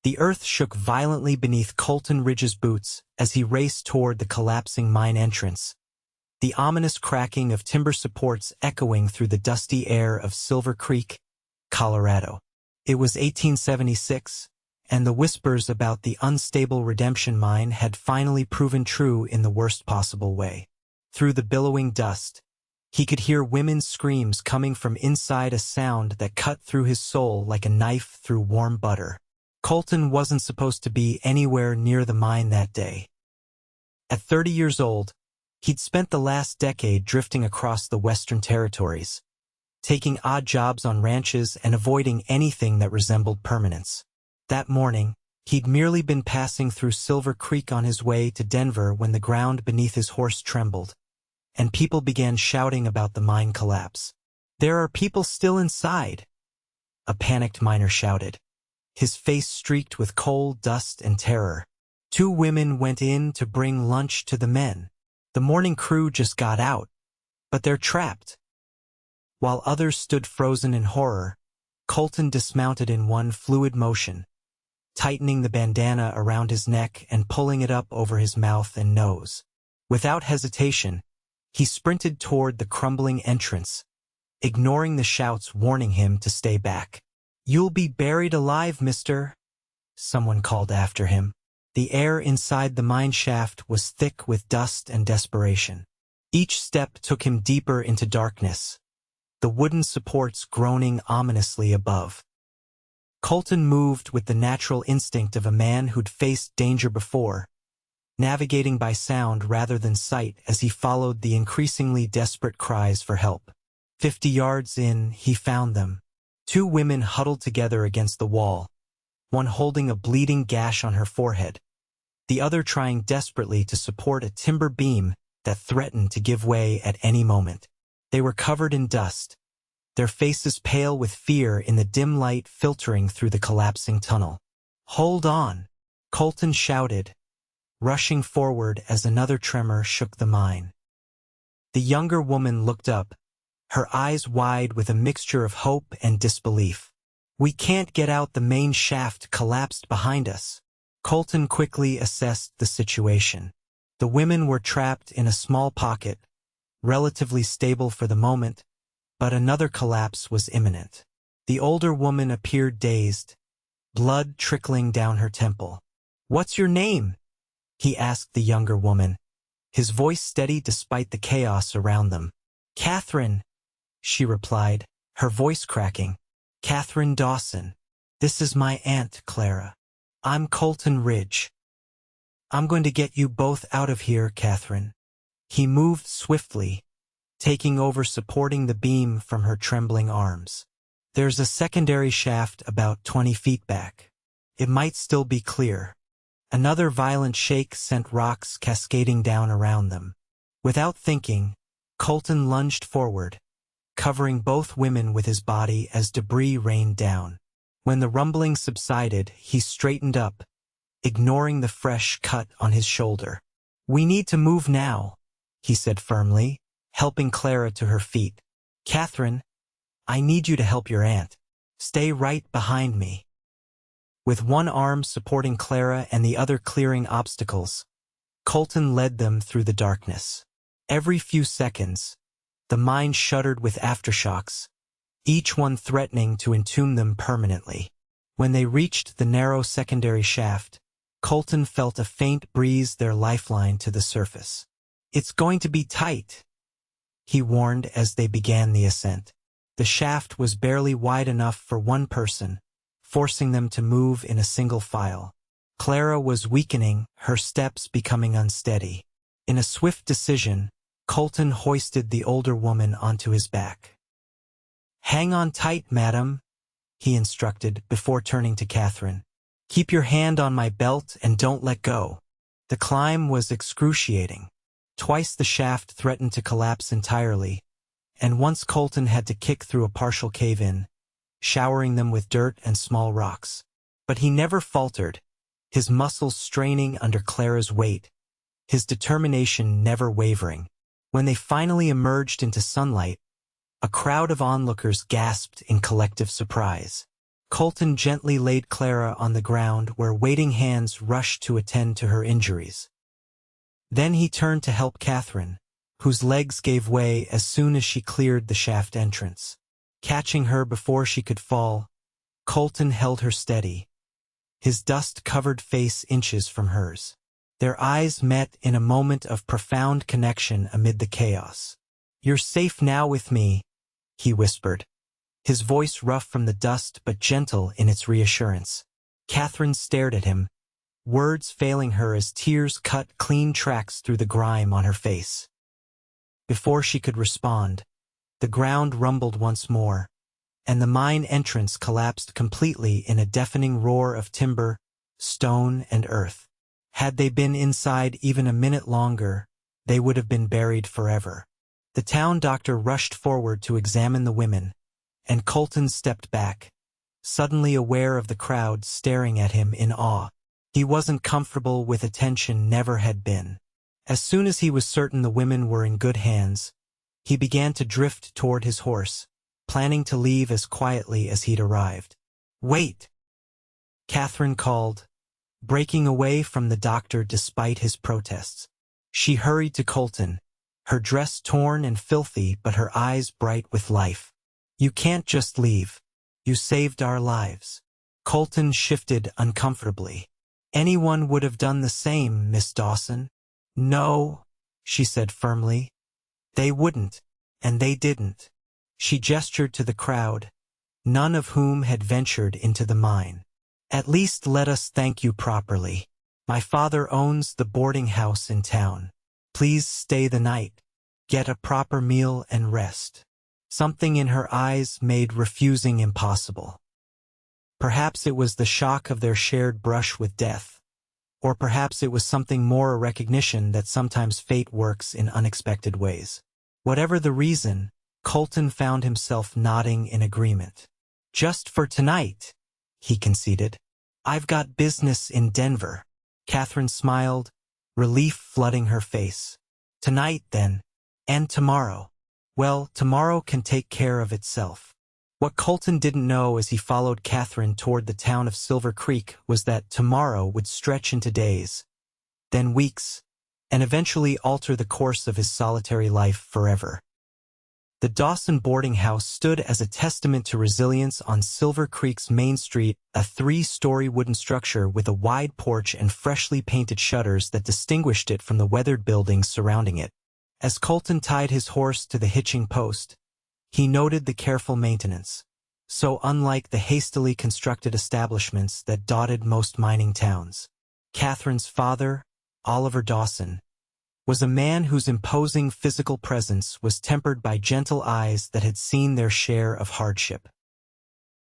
The earth shook violently beneath Colton Ridge's boots as he raced toward the collapsing mine entrance, the ominous cracking of timber supports echoing through the dusty air of Silver Creek, Colorado. It was 1876, and the whispers about the unstable Redemption mine had finally proven true in the worst possible way. Through the billowing dust, he could hear women's screams coming from inside, a sound that cut through his soul like a knife through warm butter. Colton wasn't supposed to be anywhere near the mine that day. At 30 years old, he'd spent the last decade drifting across the Western Territories, taking odd jobs on ranches and avoiding anything that resembled permanence. That morning, he'd merely been passing through Silver Creek on his way to Denver when the ground beneath his horse trembled, and people began shouting about the mine collapse. "There are people still inside," a panicked miner shouted, his face streaked with coal, dust, and terror. "Two women went in to bring lunch to the men. The morning crew just got out, but they're trapped." While others stood frozen in horror, Colton dismounted in one fluid motion, tightening the bandana around his neck and pulling it up over his mouth and nose. Without hesitation, he sprinted toward the crumbling entrance, ignoring the shouts warning him to stay back. "You'll be buried alive, mister," someone called after him. The air inside the mine shaft was thick with dust and desperation. Each step took him deeper into darkness, the wooden supports groaning ominously above. Colton moved with the natural instinct of a man who'd faced danger before, navigating by sound rather than sight as he followed the increasingly desperate cries for help. 50 yards in, he found them. Two women huddled together against the wall, one holding a bleeding gash on her forehead, the other trying desperately to support a timber beam that threatened to give way at any moment. They were covered in dust, their faces pale with fear in the dim light filtering through the collapsing tunnel. "Hold on," Colton shouted, rushing forward as another tremor shook the mine. The younger woman looked up, her eyes wide with a mixture of hope and disbelief. "We can't get out, the main shaft collapsed behind us." Colton quickly assessed the situation. The women were trapped in a small pocket, relatively stable for the moment, but another collapse was imminent. The older woman appeared dazed, blood trickling down her temple. "What's your name?" he asked the younger woman, his voice steady despite the chaos around them. "Catherine," she replied, her voice cracking. "Catherine Dawson. This is my Aunt Clara. I'm Colton Ridge. I'm going to get you both out of here, Catherine." He moved swiftly, taking over supporting the beam from her trembling arms. "There's a secondary shaft about 20 feet back. It might still be clear." Another violent shake sent rocks cascading down around them. Without thinking, Colton lunged forward, covering both women with his body as debris rained down. When the rumbling subsided, he straightened up, ignoring the fresh cut on his shoulder. "We need to move now," he said firmly, helping Clara to her feet. "Catherine, I need you to help your aunt. Stay right behind me." With one arm supporting Clara and the other clearing obstacles, Colton led them through the darkness. Every few seconds, the mine shuddered with aftershocks, each one threatening to entomb them permanently. When they reached the narrow secondary shaft, Colton felt a faint breeze, their lifeline to the surface. "It's going to be tight," he warned as they began the ascent. The shaft was barely wide enough for one person, forcing them to move in a single file. Clara was weakening, her steps becoming unsteady. In a swift decision, Colton hoisted the older woman onto his back. "Hang on tight, madam," he instructed before turning to Catherine. "Keep your hand on my belt and don't let go." The climb was excruciating. Twice the shaft threatened to collapse entirely, and once Colton had to kick through a partial cave-in, showering them with dirt and small rocks. But he never faltered, his muscles straining under Clara's weight, his determination never wavering. When they finally emerged into sunlight, a crowd of onlookers gasped in collective surprise. Colton gently laid Clara on the ground where waiting hands rushed to attend to her injuries. Then he turned to help Catherine, whose legs gave way as soon as she cleared the shaft entrance. Catching her before she could fall, Colton held her steady, his dust-covered face inches from hers. Their eyes met in a moment of profound connection amid the chaos. "You're safe now with me," he whispered, his voice rough from the dust but gentle in its reassurance. Catherine stared at him, words failing her as tears cut clean tracks through the grime on her face. Before she could respond, the ground rumbled once more, and the mine entrance collapsed completely in a deafening roar of timber, stone, and earth. Had they been inside even a minute longer, they would have been buried forever. The town doctor rushed forward to examine the women, and Colton stepped back, suddenly aware of the crowd staring at him in awe. He wasn't comfortable with attention, never had been. As soon as he was certain the women were in good hands, he began to drift toward his horse, planning to leave as quietly as he'd arrived. "Wait!" Catherine called, breaking away from the doctor despite his protests. She hurried to Colton, her dress torn and filthy but her eyes bright with life. "You can't just leave. You saved our lives." Colton shifted uncomfortably. "Anyone would have done the same, Miss Dawson." "No," she said firmly. "They wouldn't, and they didn't." She gestured to the crowd, none of whom had ventured into the mine. "At least let us thank you properly. My father owns the boarding house in town. Please stay the night. Get a proper meal and rest." Something in her eyes made refusing impossible. Perhaps it was the shock of their shared brush with death, or perhaps it was something more, a recognition that sometimes fate works in unexpected ways. Whatever the reason, Colton found himself nodding in agreement. "Just for tonight," he conceded. "I've got business in Denver." Catherine smiled, relief flooding her face. "Tonight, then, and tomorrow." "Well, tomorrow can take care of itself." What Colton didn't know as he followed Catherine toward the town of Silver Creek was that tomorrow would stretch into days, then weeks, and eventually alter the course of his solitary life forever. The Dawson boarding house stood as a testament to resilience on Silver Creek's main street, a 3-story wooden structure with a wide porch and freshly painted shutters that distinguished it from the weathered buildings surrounding it. As Colton tied his horse to the hitching post, he noted the careful maintenance, so unlike the hastily constructed establishments that dotted most mining towns. Catherine's father, Oliver Dawson, was a man whose imposing physical presence was tempered by gentle eyes that had seen their share of hardship.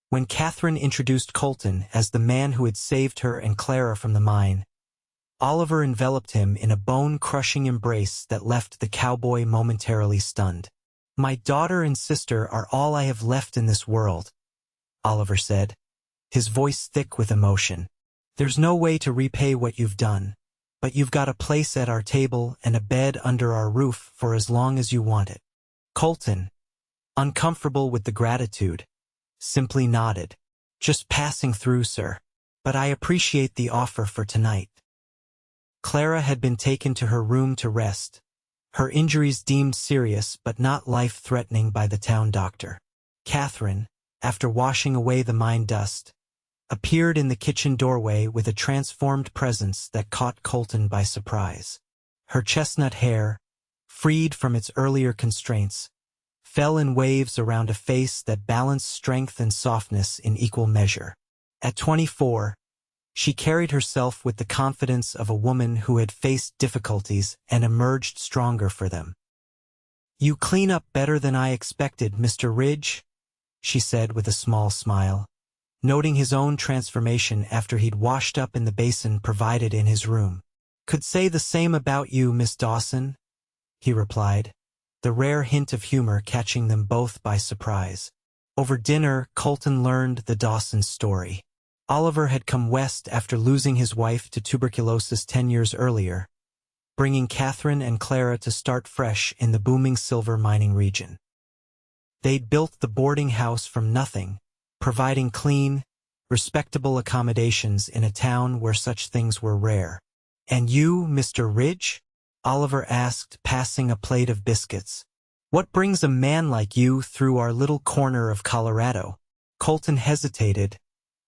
When Catherine introduced Colton as the man who had saved her and Clara from the mine, Oliver enveloped him in a bone-crushing embrace that left the cowboy momentarily stunned. "My daughter and sister are all I have left in this world," Oliver said, his voice thick with emotion. "There's no way to repay what you've done, but you've got a place at our table and a bed under our roof for as long as you want it." Colton, uncomfortable with the gratitude, simply nodded. "Just passing through, sir. But I appreciate the offer for tonight." Clara had been taken to her room to rest, her injuries deemed serious but not life-threatening by the town doctor. Catherine, after washing away the mine dust, appeared in the kitchen doorway with a transformed presence that caught Colton by surprise. Her chestnut hair, freed from its earlier constraints, fell in waves around a face that balanced strength and softness in equal measure. At 24, she carried herself with the confidence of a woman who had faced difficulties and emerged stronger for them. "You clean up better than I expected, Mr. Ridge," she said with a small smile, noting his own transformation after he'd washed up in the basin provided in his room. "Could say the same about you, Miss Dawson," he replied, the rare hint of humor catching them both by surprise. Over dinner, Colton learned the Dawson story. Oliver had come west after losing his wife to tuberculosis 10 years earlier, bringing Catherine and Clara to start fresh in the booming silver mining region. They'd built the boarding house from nothing, providing clean, respectable accommodations in a town where such things were rare. "And you, Mr. Ridge?" Oliver asked, passing a plate of biscuits. "What brings a man like you through our little corner of Colorado?" Colton hesitated,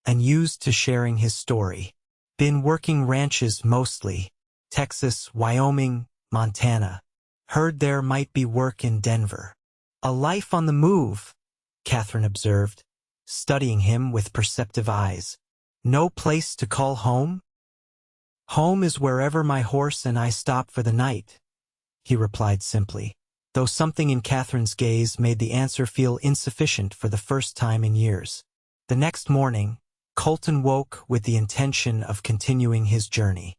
unused to sharing his story. "Been working ranches mostly. Texas, Wyoming, Montana. Heard there might be work in Denver." "A life on the move," Catherine observed, studying him with perceptive eyes. "No place to call home?" "Home is wherever my horse and I stop for the night," he replied simply, though something in Catherine's gaze made the answer feel insufficient for the first time in years. The next morning, Colton woke with the intention of continuing his journey.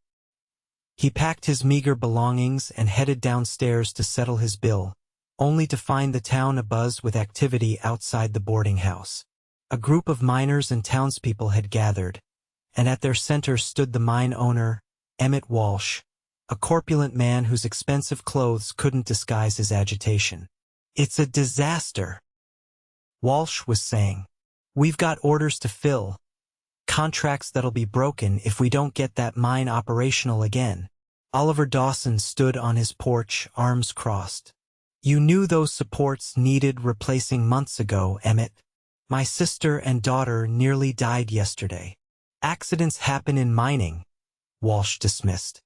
He packed his meager belongings and headed downstairs to settle his bill, only to find the town abuzz with activity outside the boarding house. A group of miners and townspeople had gathered, and at their center stood the mine owner, Emmett Walsh, a corpulent man whose expensive clothes couldn't disguise his agitation. "It's a disaster," Walsh was saying. "We've got orders to fill, contracts that'll be broken if we don't get that mine operational again." Oliver Dawson stood on his porch, arms crossed. "You knew those supports needed replacing months ago, Emmett. My sister and daughter nearly died yesterday." "Accidents happen in mining," Walsh dismissed.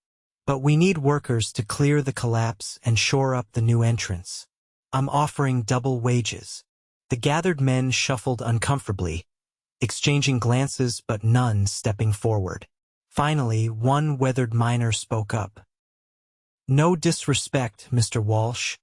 "But we need workers to clear the collapse and shore up the new entrance. I'm offering double wages." The gathered men shuffled uncomfortably, exchanging glances but none stepping forward. Finally, one weathered miner spoke up. "No disrespect, Mr. Walsh,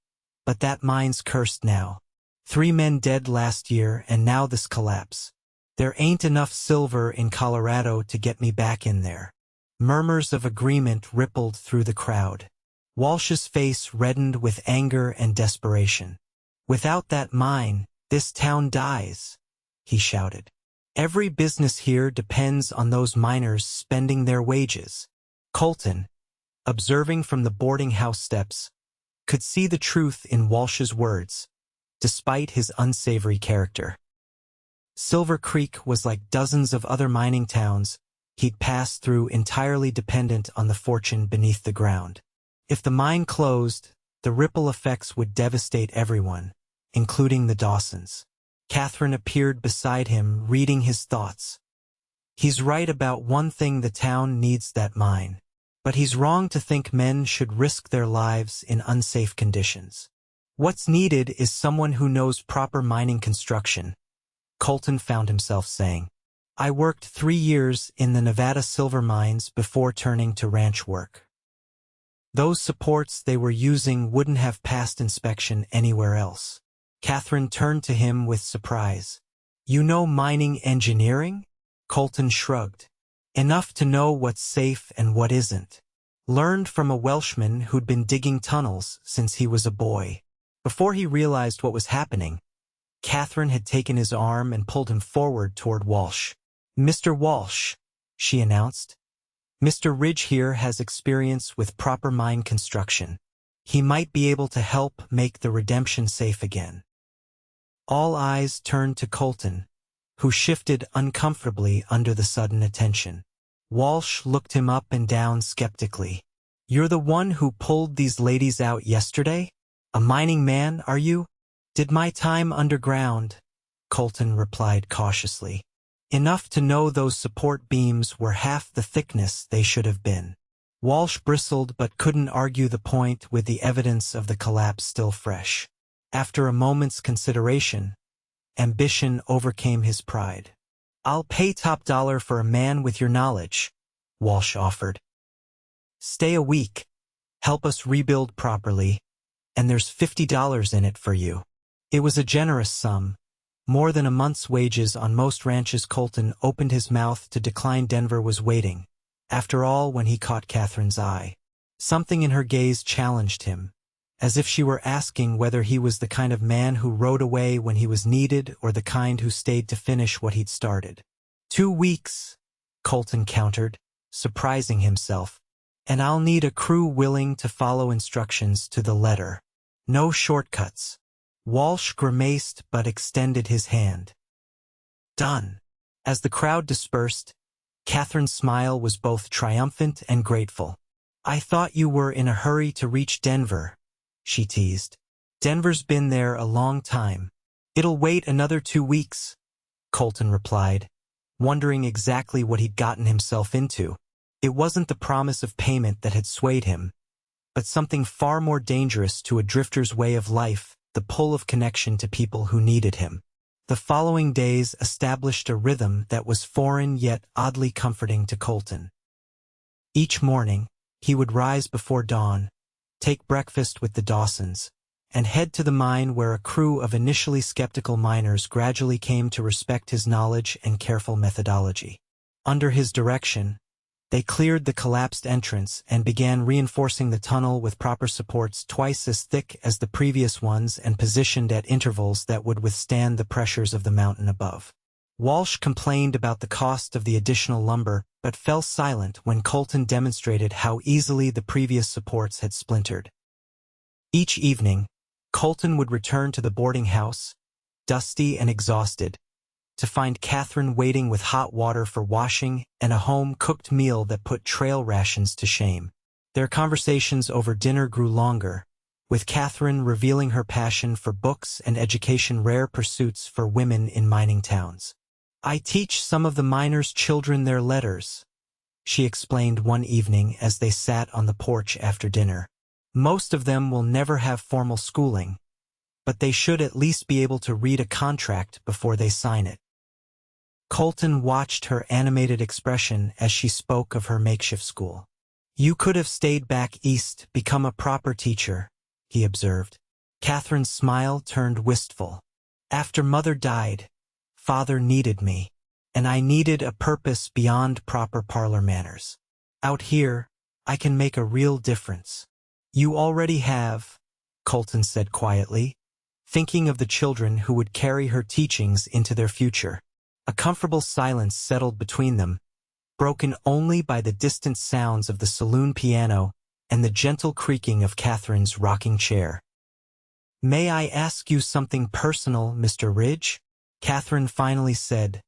but that mine's cursed now. 3 men dead last year and now this collapse. There ain't enough silver in Colorado to get me back in there." Murmurs of agreement rippled through the crowd. Walsh's face reddened with anger and desperation. "Without that mine, this town dies," he shouted. "Every business here depends on those miners spending their wages." Colton, observing from the boarding house steps, could see the truth in Walsh's words, despite his unsavory character. Silver Creek was like dozens of other mining towns he'd passed through, entirely dependent on the fortune beneath the ground. If the mine closed, the ripple effects would devastate everyone, including the Dawsons. Catherine appeared beside him, reading his thoughts. "He's right about one thing: the town needs that mine. But he's wrong to think men should risk their lives in unsafe conditions. What's needed is someone who knows proper mining construction," Colton found himself saying. "I worked 3 years in the Nevada silver mines before turning to ranch work. Those supports they were using wouldn't have passed inspection anywhere else." Catherine turned to him with surprise. "You know mining engineering?" Colton shrugged. "Enough to know what's safe and what isn't. Learned from a Welshman who'd been digging tunnels since he was a boy." Before he realized what was happening, Catherine had taken his arm and pulled him forward toward Walsh. "Mr. Walsh," she announced, "Mr. Ridge here has experience with proper mine construction. He might be able to help make the redemption safe again." All eyes turned to Colton, who shifted uncomfortably under the sudden attention. Walsh looked him up and down skeptically. "You're the one who pulled these ladies out yesterday? A mining man, are you?" "Did my time underground," Colton replied cautiously. "Enough to know those support beams were half the thickness they should have been." Walsh bristled but couldn't argue the point with the evidence of the collapse still fresh. After a moment's consideration, ambition overcame his pride. "I'll pay top dollar for a man with your knowledge," Walsh offered. "Stay a week, help us rebuild properly, and there's $50 in it for you." It was a generous sum, more than a month's wages on most ranches. Colton opened his mouth to decline. Denver was waiting, after all, when he caught Catherine's eye. Something in her gaze challenged him, as if she were asking whether he was the kind of man who rode away when he was needed or the kind who stayed to finish what he'd started. 2 weeks, Colton countered, surprising himself, "and I'll need a crew willing to follow instructions to the letter. No shortcuts." Walsh grimaced but extended his hand. "Done." As the crowd dispersed, Catherine's smile was both triumphant and grateful. "I thought you were in a hurry to reach Denver," she teased. "Denver's been there a long time. It'll wait another 2 weeks," Colton replied, wondering exactly what he'd gotten himself into. It wasn't the promise of payment that had swayed him, but something far more dangerous to a drifter's way of life, the pull of connection to people who needed him. The following days established a rhythm that was foreign yet oddly comforting to Colton. Each morning, he would rise before dawn, take breakfast with the Dawsons, and head to the mine where a crew of initially skeptical miners gradually came to respect his knowledge and careful methodology. Under his direction, they cleared the collapsed entrance and began reinforcing the tunnel with proper supports twice as thick as the previous ones and positioned at intervals that would withstand the pressures of the mountain above. Walsh complained about the cost of the additional lumber, but fell silent when Colton demonstrated how easily the previous supports had splintered. Each evening, Colton would return to the boarding house, dusty and exhausted, to find Catherine waiting with hot water for washing and a home-cooked meal that put trail rations to shame. Their conversations over dinner grew longer, with Catherine revealing her passion for books and education, rare pursuits for women in mining towns. "I teach some of the miners' children their letters," she explained one evening as they sat on the porch after dinner. "Most of them will never have formal schooling, but they should at least be able to read a contract before they sign it." Colton watched her animated expression as she spoke of her makeshift school. "You could have stayed back east, become a proper teacher," he observed. Catherine's smile turned wistful. "After Mother died, Father needed me, and I needed a purpose beyond proper parlor manners. Out here, I can make a real difference." "You already have," Colton said quietly, thinking of the children who would carry her teachings into their future. A comfortable silence settled between them, broken only by the distant sounds of the saloon piano and the gentle creaking of Catherine's rocking chair. "May I ask you something personal, Mr. Ridge?" Catherine finally said,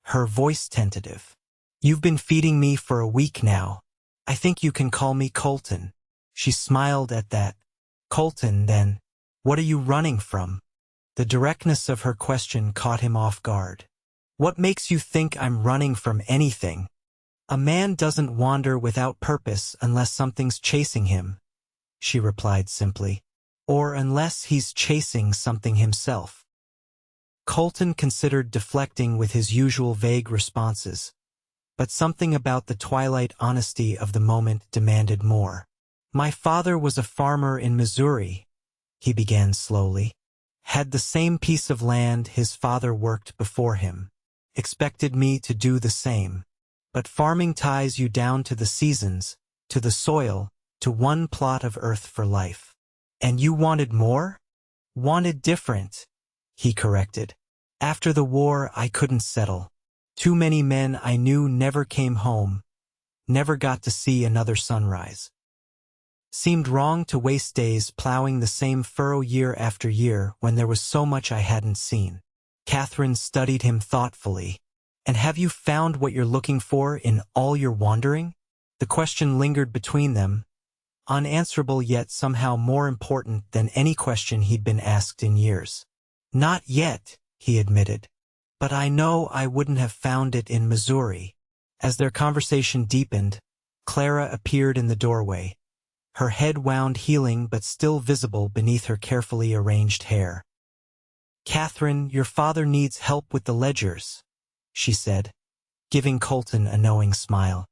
her voice tentative. "You've been feeding me for a week now. I think you can call me Colton." She smiled at that. "Colton, then. What are you running from?" The directness of her question caught him off guard. "What makes you think I'm running from anything? A man doesn't wander without purpose unless something's chasing him," she replied simply. "Or unless he's chasing something himself." Colton considered deflecting with his usual vague responses, but something about the twilight honesty of the moment demanded more. "My father was a farmer in Missouri," he began slowly. "Had the same piece of land his father worked before him. Expected me to do the same. But farming ties you down to the seasons, to the soil, to one plot of earth for life. And you wanted more? Wanted different," he corrected. "After the war, I couldn't settle. Too many men I knew never came home, never got to see another sunrise. Seemed wrong to waste days plowing the same furrow year after year when there was so much I hadn't seen." Catherine studied him thoughtfully. "And have you found what you're looking for in all your wandering?" The question lingered between them, unanswerable yet somehow more important than any question he'd been asked in years. "Not yet," he admitted. "But I know I wouldn't have found it in Missouri." As their conversation deepened, Clara appeared in the doorway, her head wound healing but still visible beneath her carefully arranged hair. "Catherine, your father needs help with the ledgers," she said, giving Colton a knowing smile.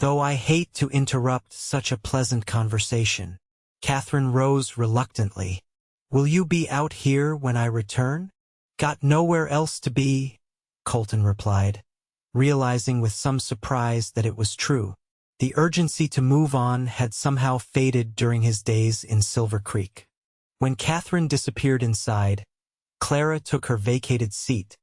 "Though I hate to interrupt such a pleasant conversation." Catherine rose reluctantly. "Will you be out here when I return?" "Got nowhere else to be," Colton replied, realizing with some surprise that it was true. The urgency to move on had somehow faded during his days in Silver Creek. When Catherine disappeared inside, Clara took her vacated seat,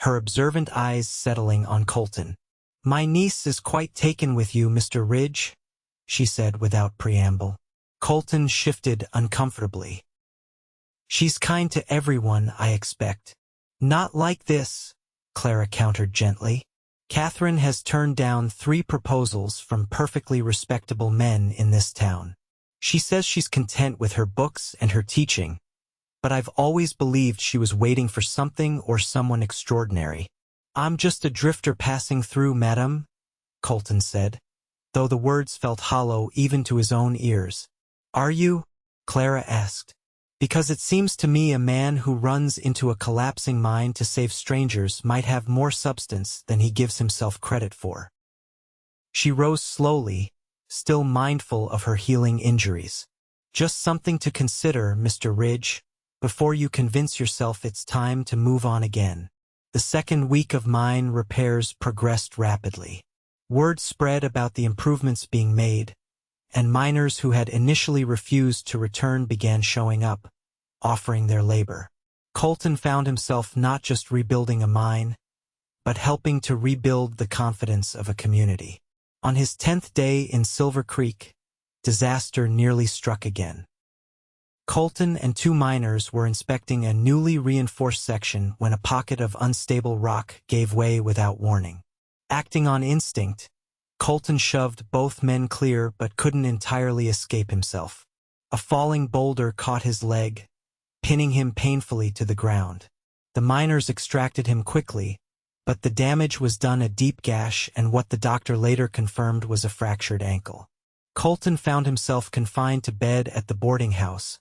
her observant eyes settling on Colton. "My niece is quite taken with you, Mr. Ridge," she said without preamble. Colton shifted uncomfortably. "She's kind to everyone, I expect." "Not like this," Clara countered gently. Catherine has turned down 3 proposals from perfectly respectable men in this town. She says she's content with her books and her teaching, but I've always believed she was waiting for something or someone extraordinary. I'm just a drifter passing through, madam, Colton said, though the words felt hollow even to his own ears. Are you? Clara asked. Because it seems to me a man who runs into a collapsing mine to save strangers might have more substance than he gives himself credit for. She rose slowly, still mindful of her healing injuries. Just something to consider, Mr. Ridge, before you convince yourself it's time to move on again. The second week of mine repairs progressed rapidly. Word spread about the improvements being made, and miners who had initially refused to return began showing up, offering their labor. Colton found himself not just rebuilding a mine, but helping to rebuild the confidence of a community. On his 10th day in Silver Creek, disaster nearly struck again. Colton and 2 miners were inspecting a newly reinforced section when a pocket of unstable rock gave way without warning. Acting on instinct, Colton shoved both men clear but couldn't entirely escape himself. A falling boulder caught his leg, pinning him painfully to the ground. The miners extracted him quickly, but the damage was done a deep gash and what the doctor later confirmed was a fractured ankle. Colton found himself confined to bed at the boarding house,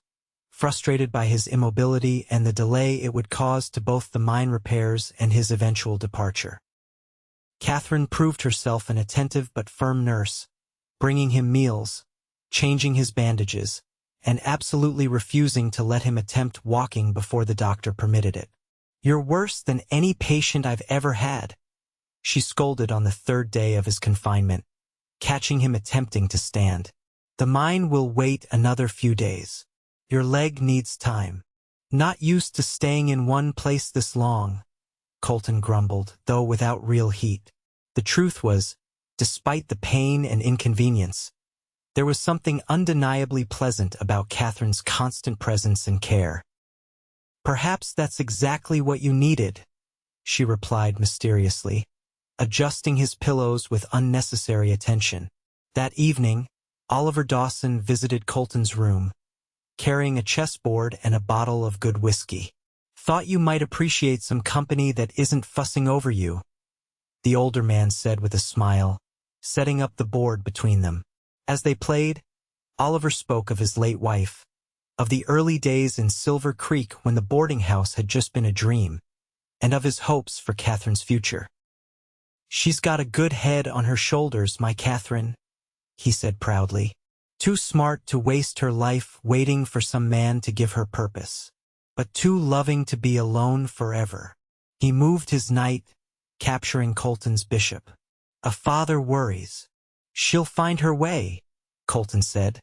frustrated by his immobility and the delay it would cause to both the mine repairs and his eventual departure. Catherine proved herself an attentive but firm nurse, bringing him meals, changing his bandages, and absolutely refusing to let him attempt walking before the doctor permitted it. "You're worse than any patient I've ever had," she scolded on the 3rd day of his confinement, catching him attempting to stand. "The mine will wait another few days. Your leg needs time." "Not used to staying in one place this long," Colton grumbled, though without real heat. The truth was, despite the pain and inconvenience, there was something undeniably pleasant about Catherine's constant presence and care. "Perhaps that's exactly what you needed," she replied mysteriously, adjusting his pillows with unnecessary attention. That evening, Oliver Dawson visited Colton's room, carrying a chessboard and a bottle of good whiskey. "Thought you might appreciate some company that isn't fussing over you," the older man said with a smile, setting up the board between them. As they played, Oliver spoke of his late wife, of the early days in Silver Creek when the boarding house had just been a dream, and of his hopes for Catherine's future. "She's got a good head on her shoulders, my Catherine," he said proudly. "Too smart to waste her life waiting for some man to give her purpose, but too loving to be alone forever." He moved his knight, capturing Colton's bishop. "A father worries. She'll find her way," Colton said,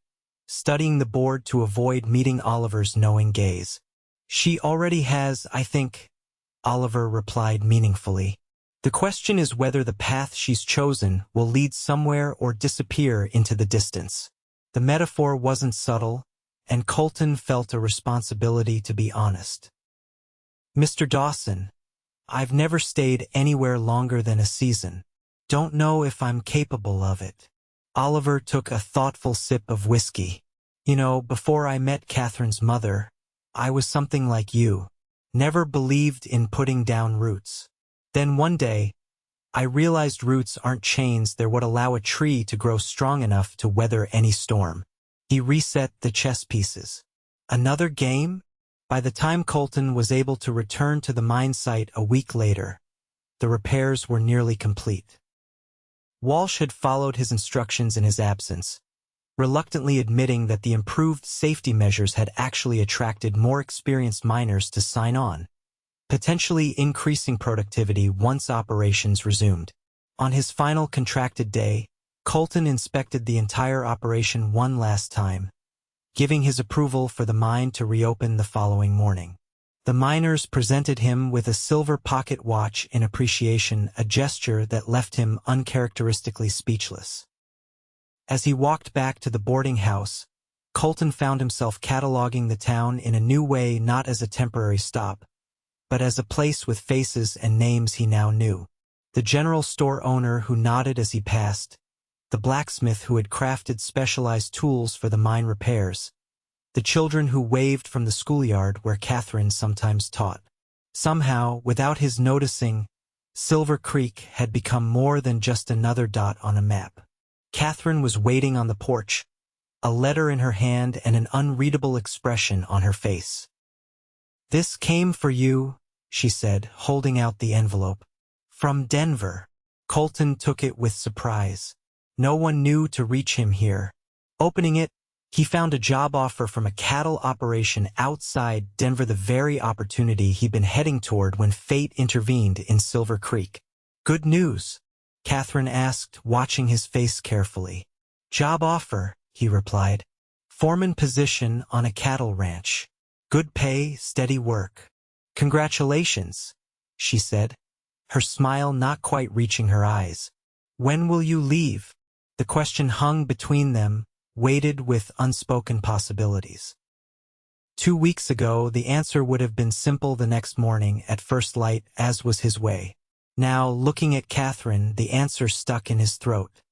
studying the board to avoid meeting Oliver's knowing gaze. "She already has, I think," Oliver replied meaningfully. "The question is whether the path she's chosen will lead somewhere or disappear into the distance." The metaphor wasn't subtle, and Colton felt a responsibility to be honest. "Mr. Dawson, I've never stayed anywhere longer than a season. Don't know if I'm capable of it." Oliver took a thoughtful sip of whiskey. "You know, before I met Catherine's mother, I was something like you. Never believed in putting down roots. Then one day, I realized roots aren't chains that would allow a tree to grow strong enough to weather any storm." He reset the chess pieces. Another game? By the time Colton was able to return to the mine site a week later, the repairs were nearly complete. Walsh had followed his instructions in his absence, reluctantly admitting that the improved safety measures had actually attracted more experienced miners to sign on, potentially increasing productivity once operations resumed. On his final contracted day, Colton inspected the entire operation one last time, giving his approval for the mine to reopen the following morning. The miners presented him with a silver pocket watch in appreciation, a gesture that left him uncharacteristically speechless. As he walked back to the boarding house, Colton found himself cataloging the town in a new way, not as a temporary stop, but as a place with faces and names he now knew. the general store owner who nodded as he passed, the blacksmith who had crafted specialized tools for the mine repairs, the children who waved from the schoolyard where Catherine sometimes taught. Somehow, without his noticing, Silver Creek had become more than just another dot on a map. Catherine was waiting on the porch, a letter in her hand and an unreadable expression on her face. "This came for you," she said, holding out the envelope. "From Denver." Colton took it with surprise. No one knew to reach him here. Opening it, he found a job offer from a cattle operation outside Denver, the very opportunity he'd been heading toward when fate intervened in Silver Creek. "Good news?" Catherine asked, watching his face carefully. "Job offer," he replied. "Foreman position on a cattle ranch. Good pay, steady work." "Congratulations," she said, her smile not quite reaching her eyes. "When will you leave?" The question hung between them, weighted with unspoken possibilities. 2 weeks ago, the answer would have been simple the next morning at first light, as was his way. Now, looking at Catherine, the answer stuck in his throat.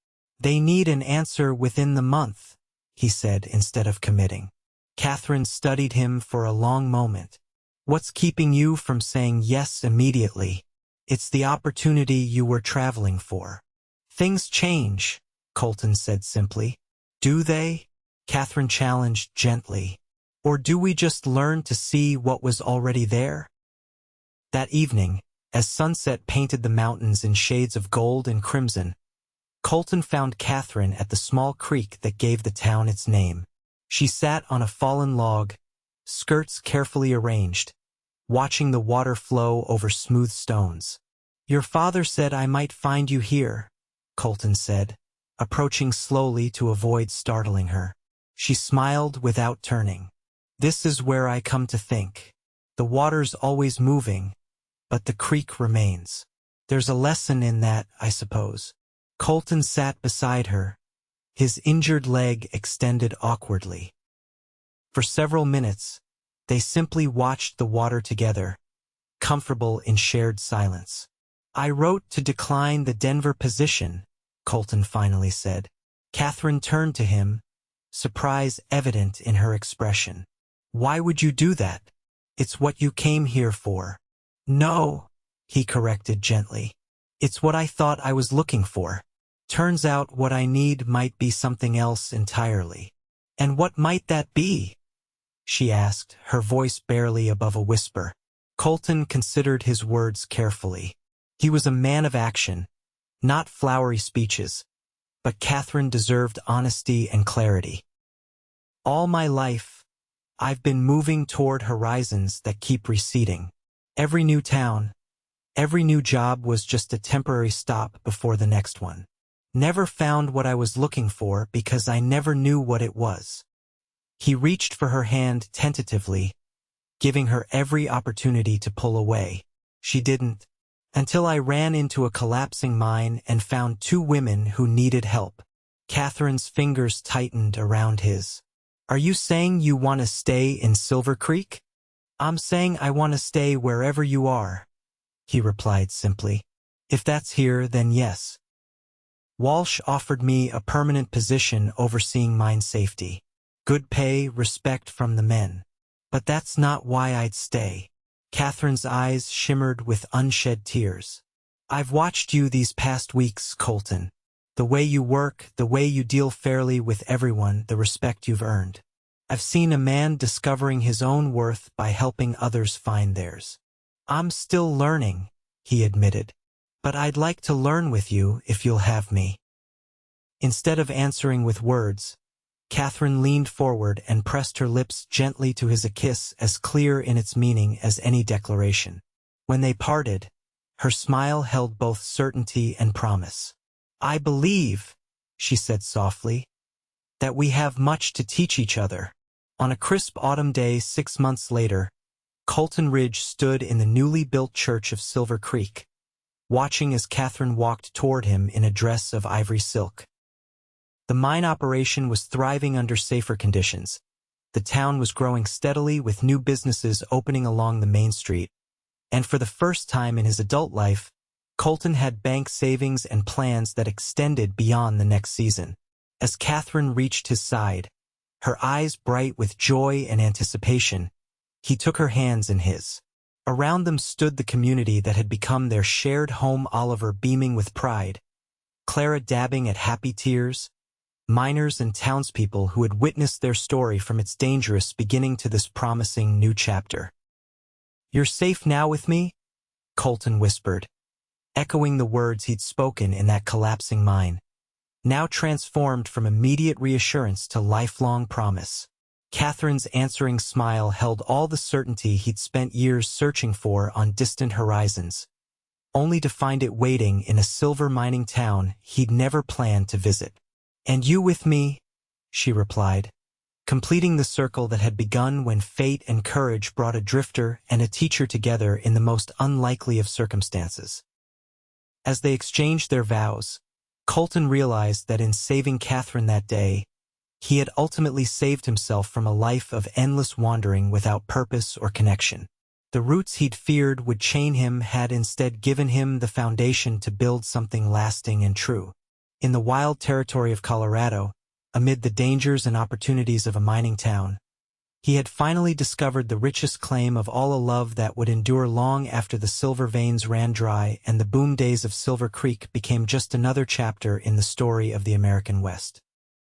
"They need an answer within the month," he said instead of committing. Catherine studied him for a long moment. "What's keeping you from saying yes immediately?" "It's the opportunity you were traveling for." "Things change," Colton said simply. "Do they?" Catherine challenged gently. "Or do we just learn to see what was already there?" That evening, as sunset painted the mountains in shades of gold and crimson, Colton found Catherine at the small creek that gave the town its name. She sat on a fallen log, skirts carefully arranged, watching the water flow over smooth stones. "Your father said I might find you here," Colton said, approaching slowly to avoid startling her. She smiled without turning. "This is where I come to think. The water's always moving, but the creek remains. There's a lesson in that, I suppose." Colton sat beside her, his injured leg extended awkwardly. For several minutes, they simply watched the water together, comfortable in shared silence. "I wrote to decline the Denver position," Colton finally said. Catherine turned to him, surprise evident in her expression. "Why would you do that? It's what you came here for." "No," he corrected gently. "It's what I thought I was looking for. Turns out what I need might be something else entirely." "And what might that be?" she asked, her voice barely above a whisper. Colton considered his words carefully. He was a man of action, not flowery speeches, but Catherine deserved honesty and clarity. "All my life, I've been moving toward horizons that keep receding. Every new town, every new job was just a temporary stop before the next one. Never found what I was looking for because I never knew what it was." He reached for her hand tentatively, giving her every opportunity to pull away. She didn't, until I ran into a collapsing mine and found 2 women who needed help. Catherine's fingers tightened around his. "Are you saying you want to stay in Silver Creek?" "I'm saying I want to stay wherever you are," he replied simply. "If that's here, then yes." Walsh offered me a permanent position overseeing mine safety. Good pay, respect from the men. But that's not why I'd stay. Catherine's eyes shimmered with unshed tears. "I've watched you these past weeks, Colton. The way you work, the way you deal fairly with everyone, the respect you've earned. I've seen a man discovering his own worth by helping others find theirs. I'm still learning," he admitted. "But I'd like to learn with you if you'll have me." Instead of answering with words, Catherine leaned forward and pressed her lips gently to his, a kiss as clear in its meaning as any declaration. When they parted, her smile held both certainty and promise. "I believe," she said softly, "that we have much to teach each other." On a crisp autumn day 6 months later, Colton Ridge stood in the newly built church of Silver Creek, watching as Catherine walked toward him in a dress of ivory silk. The mine operation was thriving under safer conditions. The town was growing steadily with new businesses opening along the main street, and for the first time in his adult life, Colton had bank savings and plans that extended beyond the next season. As Catherine reached his side, her eyes bright with joy and anticipation, he took her hands in his. Around them stood the community that had become their shared home, Oliver beaming with pride, Clara dabbing at happy tears, miners and townspeople who had witnessed their story from its dangerous beginning to this promising new chapter. "You're safe now with me?" Colton whispered, echoing the words he'd spoken in that collapsing mine, now transformed from immediate reassurance to lifelong promise. Catherine's answering smile held all the certainty he'd spent years searching for on distant horizons, only to find it waiting in a silver mining town he'd never planned to visit. "And you with me?" she replied, completing the circle that had begun when fate and courage brought a drifter and a teacher together in the most unlikely of circumstances. As they exchanged their vows, Colton realized that in saving Catherine that day, he had ultimately saved himself from a life of endless wandering without purpose or connection. The roots he'd feared would chain him had instead given him the foundation to build something lasting and true. In the wild territory of Colorado, amid the dangers and opportunities of a mining town, he had finally discovered the richest claim of all, a love that would endure long after the silver veins ran dry and the boom days of Silver Creek became just another chapter in the story of the American West.